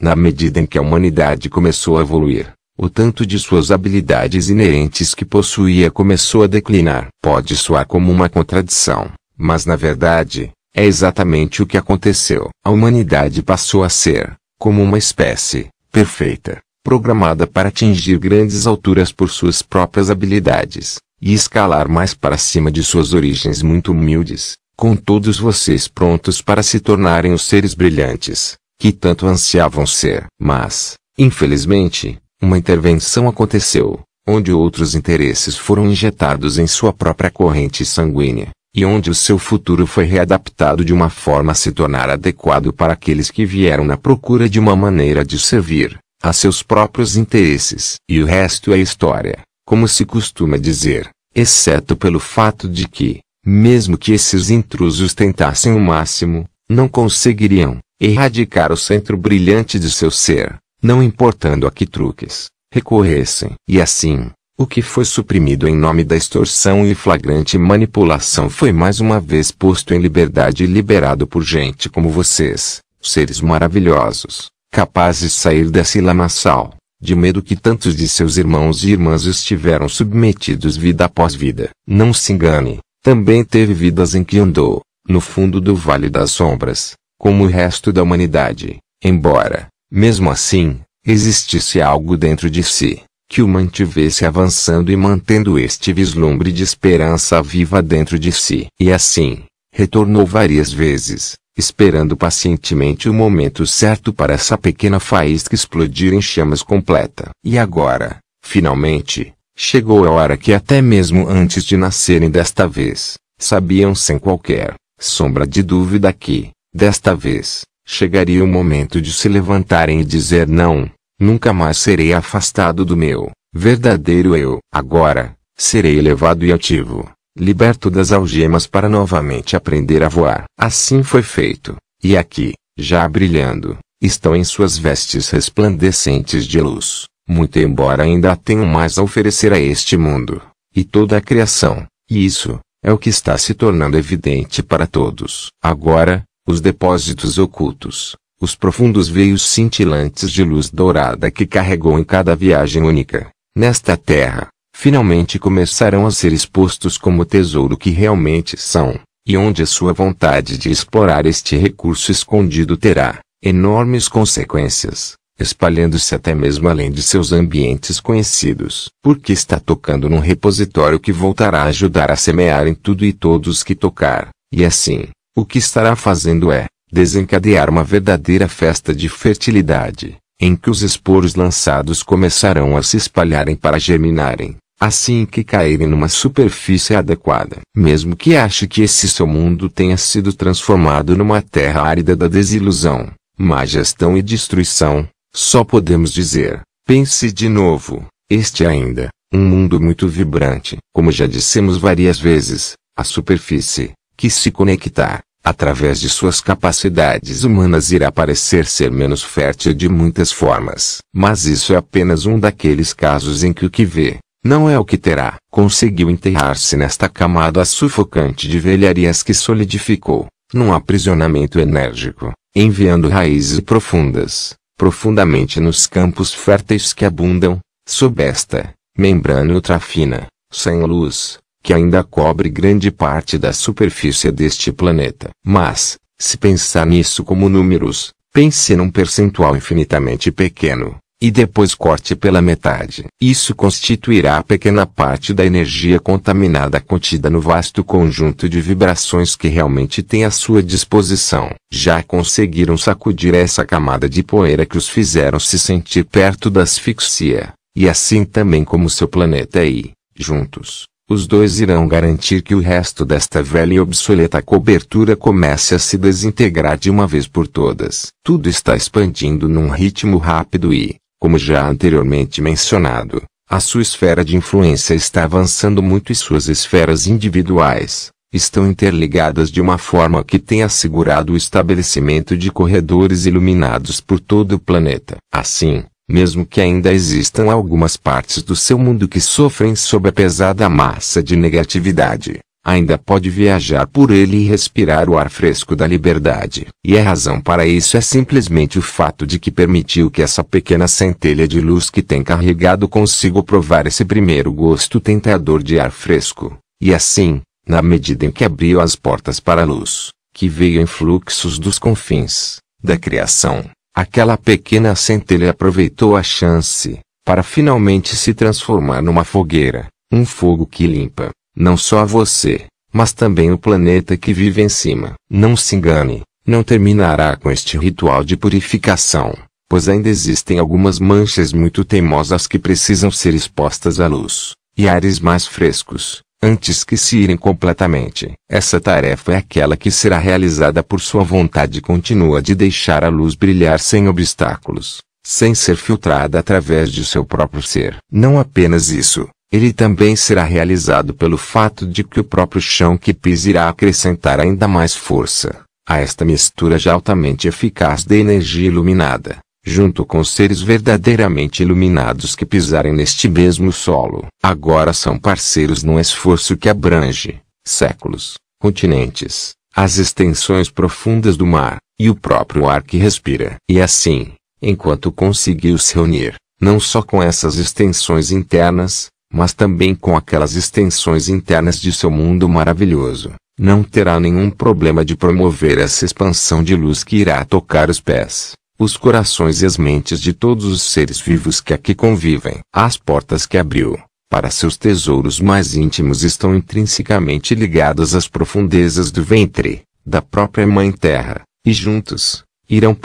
Na medida em que a humanidade começou a evoluir, o tanto de suas habilidades inerentes que possuía começou a declinar. Pode soar como uma contradição, mas na verdade, é exatamente o que aconteceu. A humanidade passou a ser, como uma espécie, perfeita, programada para atingir grandes alturas por suas próprias habilidades, e escalar mais para cima de suas origens muito humildes, com todos vocês prontos para se tornarem os seres brilhantes, que tanto ansiavam ser. Mas, infelizmente, uma intervenção aconteceu, onde outros interesses foram injetados em sua própria corrente sanguínea, e onde o seu futuro foi readaptado de uma forma a se tornar adequado para aqueles que vieram na procura de uma maneira de servir a seus próprios interesses. E o resto é história, como se costuma dizer, exceto pelo fato de que, mesmo que esses intrusos tentassem o máximo, não conseguiriam erradicar o centro brilhante de seu ser, não importando a que truques recorressem. E assim, o que foi suprimido em nome da extorsão e flagrante manipulação foi mais uma vez posto em liberdade e liberado por gente como vocês, seres maravilhosos, capazes de sair desse lamaçal, de medo que tantos de seus irmãos e irmãs estiveram submetidos vida após vida. Não se engane, também teve vidas em que andou, no fundo do Vale das Sombras, como o resto da humanidade, embora, mesmo assim, existisse algo dentro de si que o mantivesse avançando e mantendo este vislumbre de esperança viva dentro de si. E assim, retornou várias vezes, esperando pacientemente o momento certo para essa pequena faísca explodir em chamas completa. E agora, finalmente, chegou a hora que até mesmo antes de nascerem desta vez, sabiam sem qualquer sombra de dúvida que, desta vez, chegaria o momento de se levantarem e dizer não. Nunca mais serei afastado do meu verdadeiro eu. Agora, serei elevado e ativo, liberto das algemas para novamente aprender a voar. Assim foi feito, e aqui, já brilhando, estão em suas vestes resplandecentes de luz, muito embora ainda tenham mais a oferecer a este mundo, e toda a criação, e isso, é o que está se tornando evidente para todos. Agora, os depósitos ocultos, os profundos veios cintilantes de luz dourada que carregou em cada viagem única, nesta terra, finalmente começarão a ser expostos como tesouro que realmente são, e onde a sua vontade de explorar este recurso escondido terá enormes consequências, espalhando-se até mesmo além de seus ambientes conhecidos. Porque está tocando num repositório que voltará a ajudar a semear em tudo e todos que tocar, e assim, o que estará fazendo é desencadear uma verdadeira festa de fertilidade, em que os esporos lançados começarão a se espalharem para germinarem, assim que caírem numa superfície adequada. Mesmo que ache que esse seu mundo tenha sido transformado numa terra árida da desilusão, má gestão e destruição, só podemos dizer, pense de novo, este é ainda, um mundo muito vibrante. Como já dissemos várias vezes, a superfície, que se conectar, através de suas capacidades humanas irá parecer ser menos fértil de muitas formas. Mas isso é apenas um daqueles casos em que o que vê, não é o que terá. Conseguiu enterrar-se nesta camada sufocante de velharias que solidificou, num aprisionamento enérgico, enviando raízes profundas, profundamente nos campos férteis que abundam, sob esta membrana ultrafina, sem luz, que ainda cobre grande parte da superfície deste planeta. Mas, se pensar nisso como números, pense num percentual infinitamente pequeno, e depois corte pela metade. Isso constituirá a pequena parte da energia contaminada contida no vasto conjunto de vibrações que realmente tem à sua disposição. Já conseguiram sacudir essa camada de poeira que os fizeram se sentir perto da asfixia, e assim também como seu planeta e, juntos, os dois irão garantir que o resto desta velha e obsoleta cobertura comece a se desintegrar de uma vez por todas. Tudo está expandindo num ritmo rápido e, como já anteriormente mencionado, a sua esfera de influência está avançando muito e suas esferas individuais estão interligadas de uma forma que tem assegurado o estabelecimento de corredores iluminados por todo o planeta. Assim, mesmo que ainda existam algumas partes do seu mundo que sofrem sob a pesada massa de negatividade, ainda pode viajar por ele e respirar o ar fresco da liberdade. E a razão para isso é simplesmente o fato de que permitiu que essa pequena centelha de luz que tem carregado consigo provar esse primeiro gosto tentador de ar fresco. E assim, na medida em que abriu as portas para a luz, que veio em fluxos dos confins da criação, aquela pequena centelha aproveitou a chance para finalmente se transformar numa fogueira, um fogo que limpa não só você, mas também o planeta que vive em cima. Não se engane, não terminará com este ritual de purificação, pois ainda existem algumas manchas muito teimosas que precisam ser expostas à luz e ares mais frescos, antes que se irem completamente. Essa tarefa é aquela que será realizada por sua vontade contínua de deixar a luz brilhar sem obstáculos, sem ser filtrada através de seu próprio ser. Não apenas isso, ele também será realizado pelo fato de que o próprio chão que pisa irá acrescentar ainda mais força a esta mistura já altamente eficaz de energia iluminada, junto com seres verdadeiramente iluminados que pisarem neste mesmo solo. Agora são parceiros num esforço que abrange séculos, continentes, as extensões profundas do mar, e o próprio ar que respira. E assim, enquanto conseguiu se reunir, não só com essas extensões internas, mas também com aquelas extensões internas de seu mundo maravilhoso, não terá nenhum problema de promover essa expansão de luz que irá tocar os pés, os corações e as mentes de todos os seres vivos que aqui convivem. As portas que abriu para seus tesouros mais íntimos estão intrinsecamente ligadas às profundezas do ventre da própria Mãe Terra, e juntos irão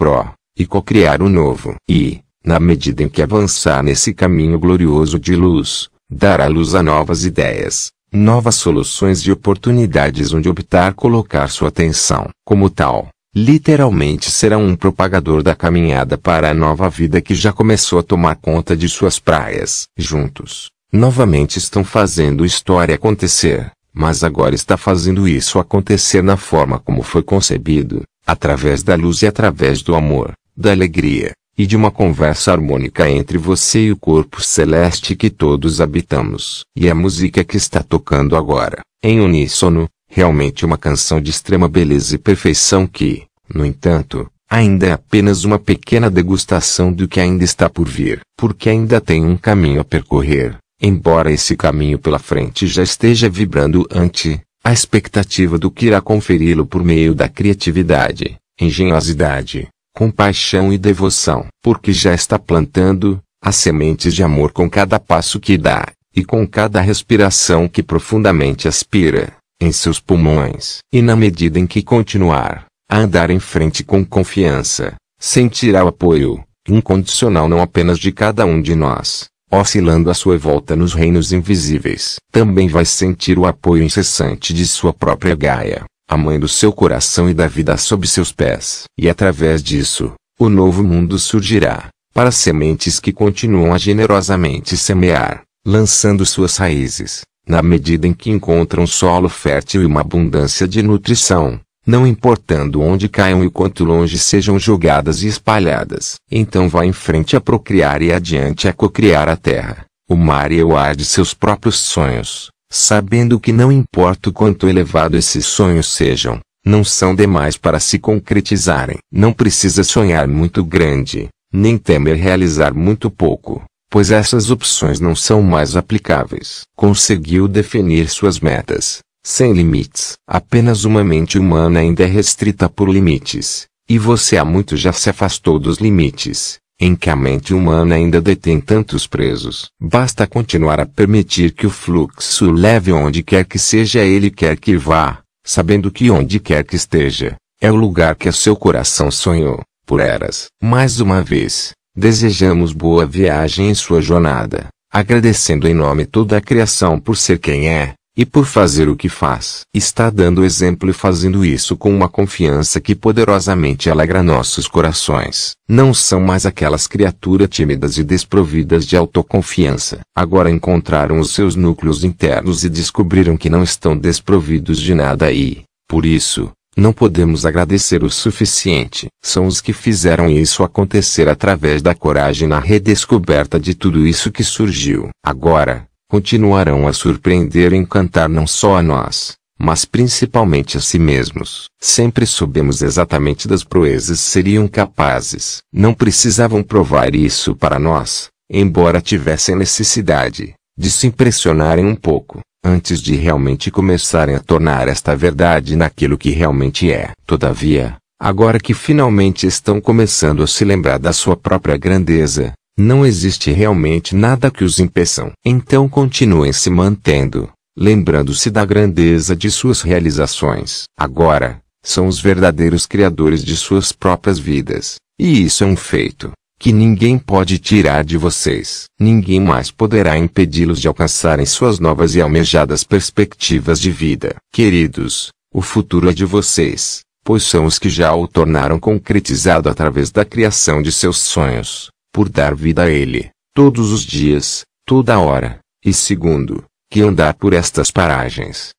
e cocriar o novo. E, na medida em que avançar nesse caminho glorioso de luz, dará luz a novas ideias, novas soluções e oportunidades onde optar colocar sua atenção. Como tal, literalmente será um propagador da caminhada para a nova vida que já começou a tomar conta de suas praias. Juntos, novamente estão fazendo história acontecer, mas agora está fazendo isso acontecer na forma como foi concebido, através da luz e através do amor, da alegria, e de uma conversa harmônica entre você e o corpo celeste que todos habitamos. E a música que está tocando agora, em uníssono, realmente uma canção de extrema beleza e perfeição que, no entanto, ainda é apenas uma pequena degustação do que ainda está por vir. Porque ainda tem um caminho a percorrer, embora esse caminho pela frente já esteja vibrando ante a expectativa do que irá conferi-lo por meio da criatividade, engenhosidade, compaixão e devoção. Porque já está plantando as sementes de amor com cada passo que dá, e com cada respiração que profundamente aspira em seus pulmões. E na medida em que continuar a andar em frente com confiança, sentirá o apoio incondicional não apenas de cada um de nós, oscilando à sua volta nos reinos invisíveis. Também vai sentir o apoio incessante de sua própria Gaia, a mãe do seu coração e da vida sob seus pés. E através disso, o novo mundo surgirá, para sementes que continuam a generosamente semear, lançando suas raízes, na medida em que encontram solo fértil e uma abundância de nutrição, não importando onde caiam e quanto longe sejam jogadas e espalhadas. Então vá em frente a procriar e adiante a cocriar a terra, o mar e o ar de seus próprios sonhos, sabendo que não importa o quanto elevado esses sonhos sejam, não são demais para se concretizarem. Não precisa sonhar muito grande, nem temer realizar muito pouco, pois essas opções não são mais aplicáveis. Conseguiu definir suas metas, sem limites. Apenas uma mente humana ainda é restrita por limites, e você há muito já se afastou dos limites em que a mente humana ainda detém tantos presos. Basta continuar a permitir que o fluxo leve onde quer que seja ele quer que vá, sabendo que onde quer que esteja, é o lugar que seu coração sonhou, por eras. Mais uma vez, desejamos boa viagem em sua jornada, agradecendo em nome toda a criação por ser quem é, e por fazer o que faz. Está dando exemplo e fazendo isso com uma confiança que poderosamente alegra nossos corações. Não são mais aquelas criaturas tímidas e desprovidas de autoconfiança. Agora encontraram os seus núcleos internos e descobriram que não estão desprovidos de nada e, por isso, não podemos agradecer o suficiente. São os que fizeram isso acontecer através da coragem na redescoberta de tudo isso que surgiu. Agora, continuarão a surpreender e encantar não só a nós, mas principalmente a si mesmos. Sempre soubemos exatamente das proezas seriam capazes. Não precisavam provar isso para nós, embora tivessem necessidade de se impressionarem um pouco, antes de realmente começarem a tornar esta verdade naquilo que realmente é. Todavia, agora que finalmente estão começando a se lembrar da sua própria grandeza, não existe realmente nada que os impeçam. Então continuem se mantendo, lembrando-se da grandeza de suas realizações. Agora, são os verdadeiros criadores de suas próprias vidas, e isso é um feito que ninguém pode tirar de vocês. Ninguém mais poderá impedi-los de alcançarem suas novas e almejadas perspectivas de vida. Queridos, o futuro é de vocês, pois são os que já o tornaram concretizado através da criação de seus sonhos, por dar vida a ele, todos os dias, toda hora, e segundo, que andar por estas paragens,